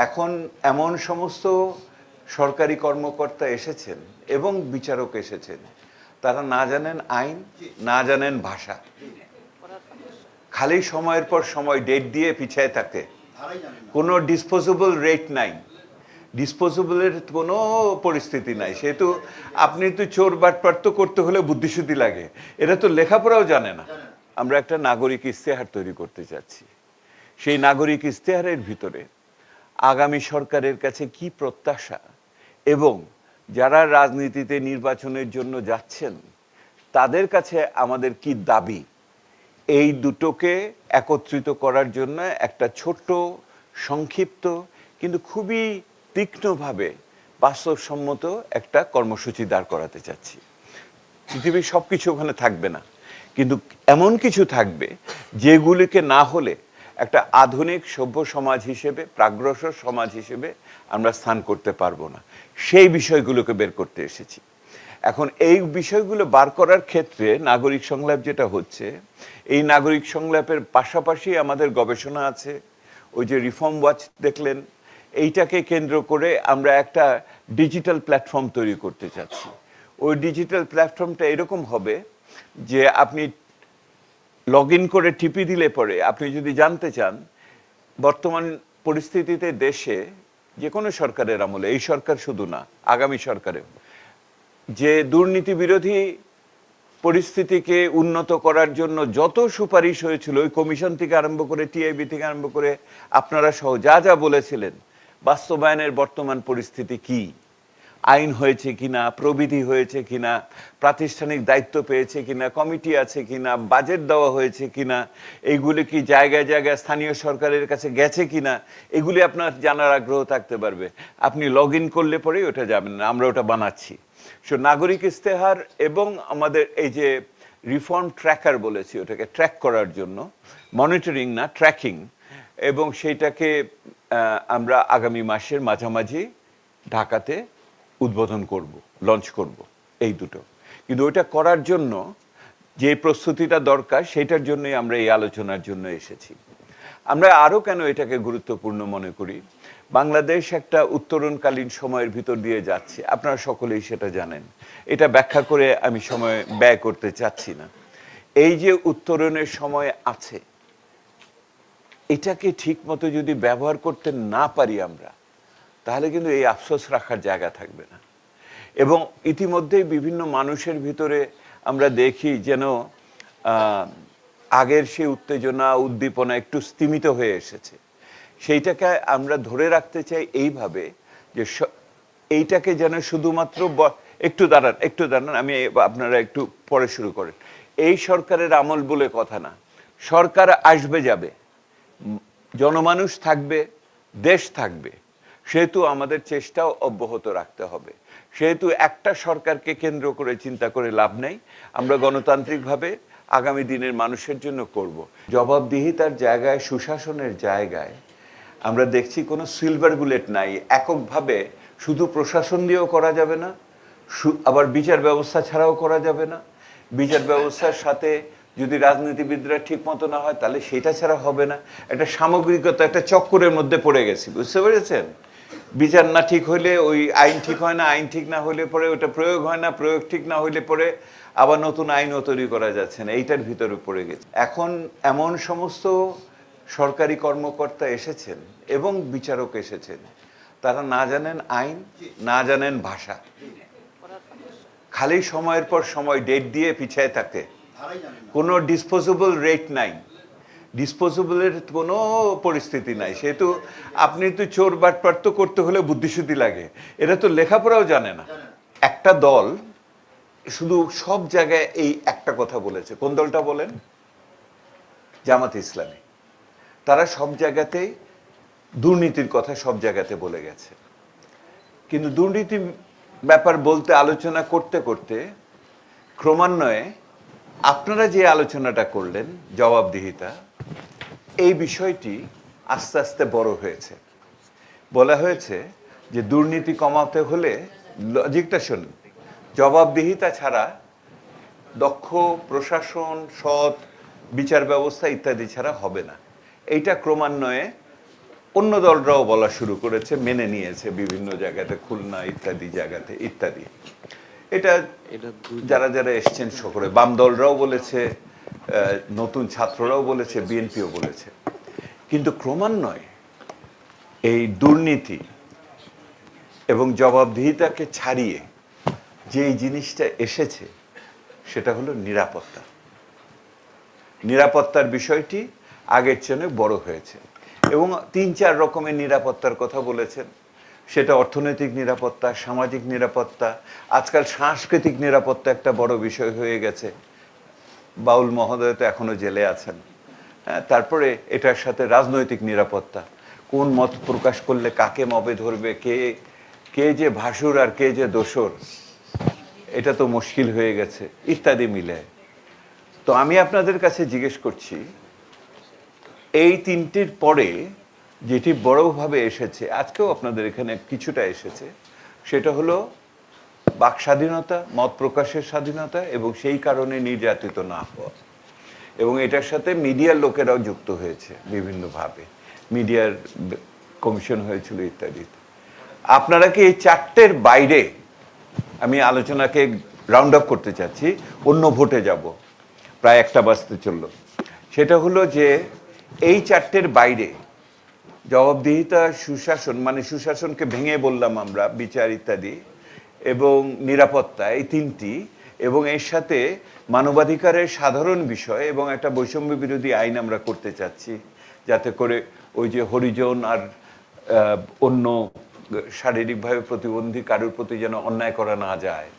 এখন এমন সমস্ত সরকারি কর্মকর্তা এসেছেন এবং বিচারক এসেছেন, তারা না জানেন আইন, না জানেন ভাষা, খালি সময়ের পর সময় ডেট দিয়ে পিছায় থাকে। কোনো ডিসপোজেবল রেট নাই, ডিসপোজেবলের কোনো পরিস্থিতি নাই। সেহেতু আপনি তো চোর বাটপার তো করতে হলে বুদ্ধিশুদ্ধি লাগে, এরা তো লেখাপড়াও জানে না। আমরা একটা নাগরিক ইশতেহার তৈরি করতে চাচ্ছি। সেই নাগরিক ইশতেহারের ভিতরে আগামী সরকারের কাছে কি প্রত্যাশা এবং যারা রাজনীতিতে নির্বাচনের জন্য যাচ্ছেন তাদের কাছে আমাদের কি দাবি, এই দুটোকে একত্রিত করার জন্য একটা ছোট্ট সংক্ষিপ্ত কিন্তু খুবই তীক্ষ্ণভাবে বাস্তবসম্মত একটা কর্মসূচি দাঁড় করাতে চাচ্ছি। পৃথিবীর সব কিছু ওখানে থাকবে না, কিন্তু এমন কিছু থাকবে যেগুলিকে না হলে একটা আধুনিক সভ্য সমাজ হিসেবে, প্রাগ্রসর সমাজ হিসেবে আমরা স্থান করতে পারবো না। সেই বিষয়গুলোকে বের করতে এসেছি। এখন এই বিষয়গুলো বার করার ক্ষেত্রে নাগরিক সংলাপ যেটা হচ্ছে, এই নাগরিক সংলাপের পাশাপাশি আমাদের গবেষণা আছে। ওই যে রিফর্ম ওয়াচ দেখলেন, এইটাকে কেন্দ্র করে আমরা একটা ডিজিটাল প্ল্যাটফর্ম তৈরি করতে চাচ্ছি। ওই ডিজিটাল প্ল্যাটফর্মটা এরকম হবে যে আপনি লগ ইন করে টিপি দিলে পরে আপনি যদি জানতে চান বর্তমান পরিস্থিতিতে দেশে যে কোনো সরকারের আমলে, এই সরকার শুধু না, আগামী সরকারেও যে দুর্নীতি বিরোধী পরিস্থিতিকে উন্নত করার জন্য যত সুপারিশ হয়েছিল, ওই কমিশন থেকে আরম্ভ করে টিআইবি থেকে আরম্ভ করে আপনারা সহ যা যা বলেছিলেন, বাস্তবায়নের বর্তমান পরিস্থিতি কি, আইন হয়েছে কিনা, প্রবিধি হয়েছে কিনা, প্রাতিষ্ঠানিক দায়িত্ব পেয়েছে কিনা, কমিটি আছে কিনা, বাজেট দেওয়া হয়েছে কিনা, এইগুলি কি জায়গায় জায়গায় স্থানীয় সরকারের কাছে গেছে কিনা, এগুলি আপনার জানার আগ্রহ থাকতে পারবে। আপনি লগ ইন করলে পরেই ওটা যাবেন না, আমরা ওটা বানাচ্ছি। সো নাগরিক ইশতেহার এবং আমাদের এই যে রিফর্ম ট্র্যাকার বলেছি, ওটাকে ট্র্যাক করার জন্য, মনিটরিং না ট্র্যাকিং, এবং সেইটাকে আমরা আগামী মাসের মাঝামাঝি ঢাকাতে উদ্বোধন করব, লঞ্চ করব, এই দুটো। কিন্তু ওইটা করার জন্য যে প্রস্তুতিটা দরকার, সেটার জন্যই আমরা এই আলোচনার জন্য এসেছি। আমরা আরও কেন এটাকে গুরুত্বপূর্ণ মনে করি, বাংলাদেশ একটা উত্তরণকালীন সময়ের ভিতর দিয়ে যাচ্ছে, আপনারা সকলেই সেটা জানেন। এটা ব্যাখ্যা করে আমি সময় ব্যয় করতে চাচ্ছি না। এই যে উত্তরণের সময় আছে, এটাকে ঠিক মতো যদি ব্যবহার করতে না পারি আমরা, তাহলে কিন্তু এই আফসোস রাখার জায়গা থাকবে না। এবং ইতিমধ্যেই বিভিন্ন মানুষের ভিতরে আমরা দেখি যেন আগের সেই উত্তেজনা উদ্দীপনা একটু স্তিমিত হয়ে এসেছে। সেইটাকে আমরা ধরে রাখতে চাই এইভাবে যে এইটাকে যেন শুধুমাত্র একটু দাঁড়ান, আমি আপনারা একটু পরে শুরু করেন। এই সরকারের আমল বলে কথা না, সরকার আসবে যাবে, জনমানুষ থাকবে, দেশ থাকবে, সেহেতু আমাদের চেষ্টাও অব্যাহত রাখতে হবে। সেহেতু একটা সরকারকে কেন্দ্র করে চিন্তা করে লাভ নেই। আমরা গণতান্ত্রিকভাবে আগামী দিনের মানুষের জন্য করব। জবাবদিহিতার জায়গায়, সুশাসনের জায়গায় আমরা দেখছি কোনো সিলভার বুলেট নাই। এককভাবে শুধু প্রশাসন দিয়েও করা যাবে না, আবার বিচার ব্যবস্থা ছাড়াও করা যাবে না। বিচার ব্যবস্থার সাথে যদি রাজনীতিবিদরা ঠিক মতো না হয়, তাহলে সেটা ছাড়া হবে না। একটা সামগ্রিকতা, একটা চক্করের মধ্যে পড়ে গেছি, বুঝতে পেরেছেন? বিচার না ঠিক হইলে ওই আইন ঠিক হয় না, আইন ঠিক না হইলে পরে ওটা প্রয়োগ হয় না, প্রয়োগ ঠিক না হইলে পরে আবার নতুন আইনও তৈরি করা যাচ্ছে না। এইটার ভিতরে পড়ে গেছে। এখন এমন সমস্ত সরকারি কর্মকর্তা এসেছেন এবং বিচারক এসেছেন, তারা না জানেন আইন, না জানেন ভাষা, খালি সময়ের পর সময় ডেট দিয়ে পিছায় থাকে। কোনো ডিসপোজেবল রেট নাই, ডিসপোজেবলের কোনো পরিস্থিতি নাই। সেহেতু আপনি তো চোর বাটপার তো করতে হলে বুদ্ধিশুদ্ধি লাগে, এরা তো লেখাপড়াও জানে না। একটা দল শুধু সব জায়গায় এই একটা কথা বলেছে। কোন দলটা বলেন? জামাত ইসলামী। তারা সব জায়গাতেই দুর্নীতির কথা সব জায়গাতে বলে গেছে। কিন্তু দুর্নীতি ব্যাপার বলতে, আলোচনা করতে করতে ক্রমান্বয়ে আপনারা যে আলোচনাটা করলেন জবাবদিহিতা, এই বিষয়টি আস্তে আস্তে বড় হয়েছে। বলা হয়েছে যে দুর্নীতি কমাতে হলে, লজিকটা শুনুন, জবাবদিহিতা ছাড়া, দক্ষ প্রশাসন, সৎ বিচার ব্যবস্থা ইত্যাদি ছাড়া হবে না। এইটা ক্রমান্বয়ে অন্য দলরাও বলা শুরু করেছে, মেনে নিয়েছে বিভিন্ন জায়গাতে, খুলনা ইত্যাদি জায়গাতে ইত্যাদি। এটা যারা যারা এসছেন সকলে, বাম দলরাও বলেছে, নতুন ছাত্ররাও বলেছে, বিএনপিও বলেছে। কিন্তু ক্রমান্বয়ে এই দুর্নীতি এবং জবাবদিহিতাকে ছাড়িয়ে যে জিনিসটা এসেছে সেটা হলো নিরাপত্তা। নিরাপত্তার বিষয়টি আগের চেয়ে বড় হয়েছে এবং ৩-৪ রকমের নিরাপত্তার কথা বলেছেন। সেটা অর্থনৈতিক নিরাপত্তা, সামাজিক নিরাপত্তা, আজকাল সাংস্কৃতিক নিরাপত্তা একটা বড় বিষয় হয়ে গেছে। বাউল মহোদয় তো এখনো জেলে আছেন। হ্যাঁ, তারপরে এটার সাথে রাজনৈতিক নিরাপত্তা, কোন মত প্রকাশ করলে কাকে মবে ধরবে, কে যে ভাসুর আর কে যে দোসর, এটা তো মুশকিল হয়ে গেছে ইত্যাদি মিলে। তো আমি আপনাদের কাছে জিজ্ঞেস করছি, এই তিনটির পরে যেটি বড়ভাবে এসেছে, আজকেও আপনাদের এখানে কিছুটা এসেছে, সেটা হলো বাক স্বাধীনতা, মত প্রকাশের স্বাধীনতা এবং সেই কারণে নির্যাতিত না হওয়া। এবং এটার সাথে মিডিয়ার লোকেরাও যুক্ত হয়েছে বিভিন্নভাবে, মিডিয়ার কমিশন হয়েছিল ইত্যাদি। আপনারা কি এই চারটের বাইরে, আমি আলোচনাকে রাউন্ড আপ করতে চাচ্ছি, অন্য ভোটে যাব, প্রায় 1টা বাজতে চলল, সেটা হলো যে এই চারটের বাইরে জবাবদিহিতা, সুশাসন, মানে সুশাসনকে ভেঙে বললাম আমরা, বিচার ইত্যাদি, এবং নিরাপত্তা, এই তিনটি, এবং এর সাথে মানবাধিকারের সাধারণ বিষয় এবং একটা বৈষম্য বিরোধী আইন আমরা করতে চাচ্ছি, যাতে করে ওই যে হরিজন আর অন্য শারীরিকভাবে প্রতিবন্ধী কারোর প্রতি যেন অন্যায় করা না যায়।